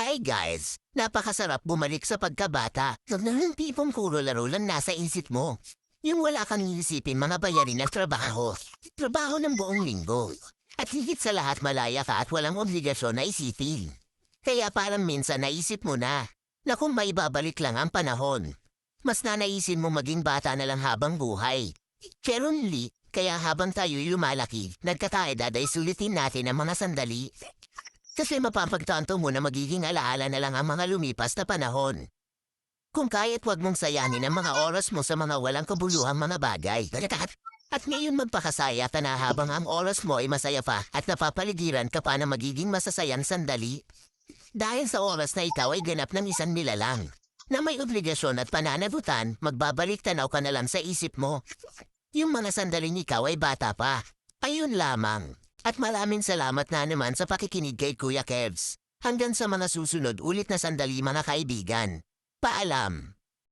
Hi guys! Napakasarap bumalik sa pagkabata. Yung tipong puro laro lang nasa isip mo. Yung wala kang iisipin mga bayarin at trabaho. Trabaho ng buong linggo. At higit sa lahat malaya ka at walang obligasyon na isipin. Kaya parang minsan naisip mo na kung may babalik lang ang panahon. Mas nanaisin mo maging bata na lang habang buhay. Pero hindi, kaya habang tayo'y lumalaki, nagkakaedad ay sulitin natin ang mga sandali. Kasi mapapagtanto mo na magiging alaala na lang ang mga lumipas na panahon. Kung kaya't wag mong sayangin ang mga oras mo sa mga walang kabuluhang mga bagay. At ngayon magpakasaya ka na habang ang oras mo ay masaya pa at napapaligiran ka pa na magiging masasayang sandali. Dahil sa oras na ikaw ay ganap ng isang nilalang. Na may obligasyon at pananagutan, magbabalik tanaw ka na lang sa isip mo. Yung mga sandaling ikaw ay bata pa. Ayun lamang. At maraming salamat na naman sa pakikinig kay Kuya Kevs. Hanggang sa mga susunod ulit na sandali mga kaibigan. Paalam!